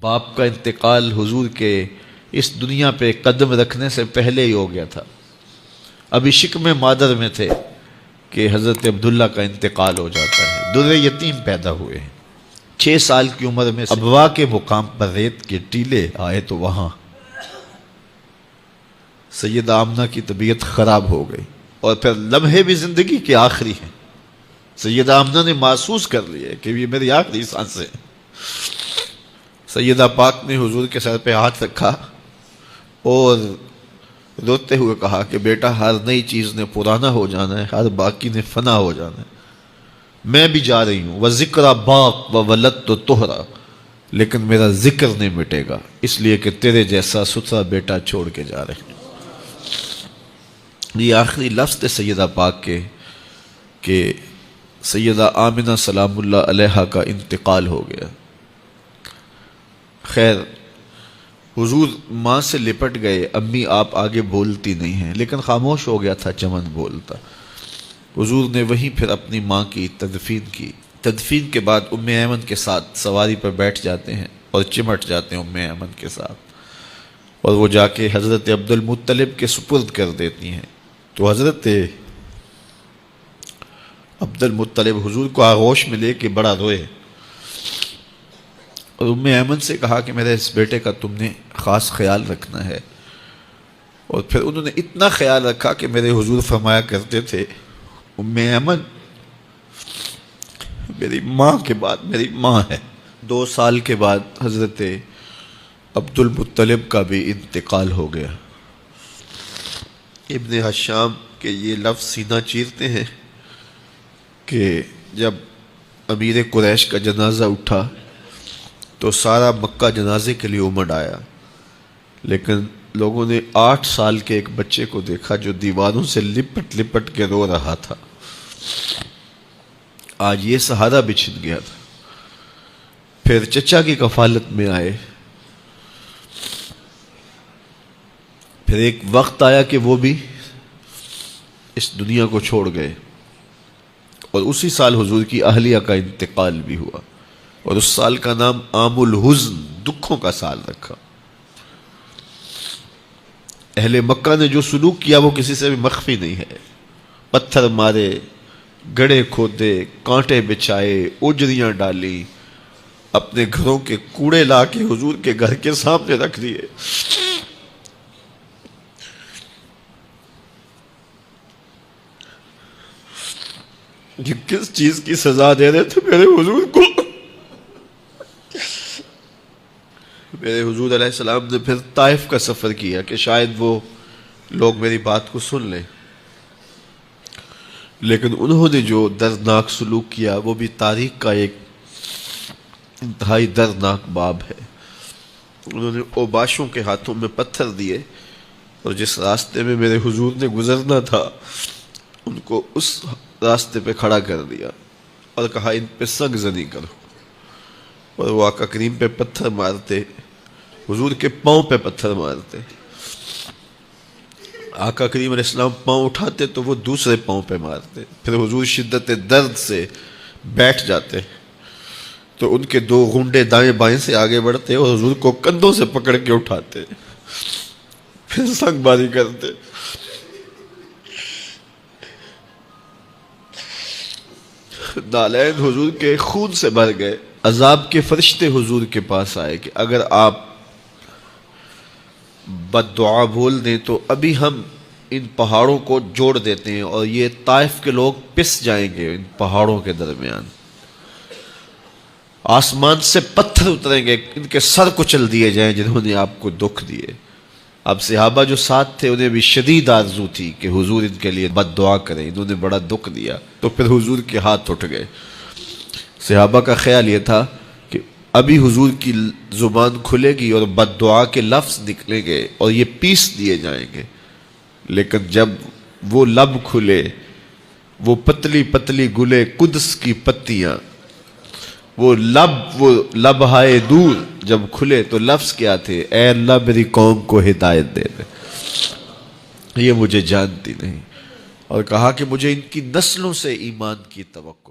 باپ کا انتقال حضور کے اس دنیا پہ قدم رکھنے سے پہلے ہی ہو گیا تھا. ابھی شکم مادر میں تھے کہ حضرت عبداللہ کا انتقال ہو جاتا ہے. در یتیم پیدا ہوئے ہیں. 6 سال کی عمر میں ابوا کے مقام پر ریت کے ٹیلے آئے تو وہاں سیدہ آمنہ کی طبیعت خراب ہو گئی اور پھر لمحے بھی زندگی کے آخری ہیں. سیدہ آمنہ نے محسوس کر لیا کہ یہ میری آخری سانسیں ہیں. سیدہ پاک نے حضور کے سر پہ ہاتھ رکھا اور روتے ہوئے کہا کہ بیٹا، ہر نئی چیز نے پرانا ہو جانا ہے، ہر باقی نے فنا ہو جانا ہے. میں بھی جا رہی ہوں. وَذِكْرَ بَاق وَوَلَدْتُ طُهْرًا، لیکن میرا ذکر نہیں مٹے گا، اس لیے کہ تیرے جیسا ستھرا بیٹا چھوڑ کے جا رہے ہیں. یہ آخری لفظ تھے سیدہ پاک کے کہ سیدہ آمنہ سلام اللہ علیہا کا انتقال ہو گیا. خیر، حضور ماں سے لپٹ گئے. امی آپ آگے بولتی نہیں ہیں، لیکن خاموش ہو گیا تھا چمن بولتا. حضور نے وہیں پھر اپنی ماں کی تدفین کی. تدفین کے بعد ام ایمن کے ساتھ سواری پر بیٹھ جاتے ہیں اور چمٹ جاتے ہیں ام ایمن کے ساتھ، اور وہ جا کے حضرت عبد المطلب کے سپرد کر دیتی ہیں. تو حضرت عبد المطلب حضور کو آغوش میں لے کے بڑا روئے اور ام ایمن سے کہا کہ میرے اس بیٹے کا تم نے خاص خیال رکھنا ہے. اور پھر انہوں نے اتنا خیال رکھا کہ میرے حضور فرمایا کرتے تھے، ام ایمن میری ماں کے بعد میری ماں ہے. 2 سال کے بعد حضرت عبد المطلب کا بھی انتقال ہو گیا. ابن حشام کے یہ لفظ سینہ چیرتے ہیں کہ جب امیر قریش کا جنازہ اٹھا تو سارا مکہ جنازے کے لیے امڑ آیا، لیکن لوگوں نے 8 سال کے ایک بچے کو دیکھا جو دیواروں سے لپٹ لپٹ کے رو رہا تھا. آج یہ سہارا بھی چھن گیا تھا. پھر چچا کی کفالت میں آئے. پھر ایک وقت آیا کہ وہ بھی اس دنیا کو چھوڑ گئے، اور اسی سال حضور کی اہلیہ کا انتقال بھی ہوا، اور اس سال کا نام عام الحزن، دکھوں کا سال رکھا. اہل مکہ نے جو سلوک کیا وہ کسی سے بھی مخفی نہیں ہے. پتھر مارے، گڑھے کھودے، کانٹے بچھائے، اجریاں ڈالی، اپنے گھروں کے کوڑے لا کے حضور کے گھر کے سامنے رکھ دیے. یہ کس چیز کی سزا دے رہے تھے میرے حضور کو؟ میرے حضور علیہ السلام نے پھر طائف کا سفر کیا کہ شاید وہ لوگ میری بات کو سن لیں، لیکن انہوں نے جو دردناک سلوک کیا وہ بھی تاریخ کا ایک انتہائی دردناک باب ہے. انہوں نے اوباشوں کے ہاتھوں میں پتھر دیے اور جس راستے میں میرے حضور نے گزرنا تھا ان کو اس راستے پہ کھڑا کر دیا اور کہا ان پہ سنگ زنی کرو. اور وہ آقا کریم پہ پتھر مارتے، حضور کے پاؤں پہ پتھر مارتے. آقا کریم علیہ السلام پاؤں اٹھاتے تو وہ دوسرے پاؤں پہ مارتے. پھر حضور شدت درد سے بیٹھ جاتے تو ان کے 2 غنڈے دائیں بائیں سے آگے بڑھتے اور حضور کو کندھوں سے پکڑ کے اٹھاتے، پھر سنگ باری کرتے. نالین حضور کے خون سے بھر گئے. عذاب کے فرشتے حضور کے پاس آئے کہ اگر آپ بد دعا بول دیں تو ابھی ہم ان پہاڑوں کو جوڑ دیتے ہیں اور یہ طائف کے لوگ پس جائیں گے ان پہاڑوں کے درمیان. آسمان سے پتھر اتریں گے، ان کے سر کچل دیے جائیں جنہوں نے آپ کو دکھ دیے. اب صحابہ جو ساتھ تھے انہیں بھی شدید آرزو تھی کہ حضور ان کے لیے بد دعا کریں، انہوں نے بڑا دکھ دیا. تو پھر حضور کے ہاتھ اٹھ گئے. صحابہ کا خیال یہ تھا کہ ابھی حضور کی زبان کھلے گی اور بد دعا کے لفظ نکلیں گے اور یہ پیس دیے جائیں گے. لیکن جب وہ لب کھلے، وہ پتلی پتلی گلے قدس کی پتیاں، وہ لب ہائے دور جب کھلے تو لفظ کیا تھے؟ اے اللہ میری قوم کو ہدایت دے دے، یہ مجھے جانتی نہیں. اور کہا کہ مجھے ان کی نسلوں سے ایمان کی توقع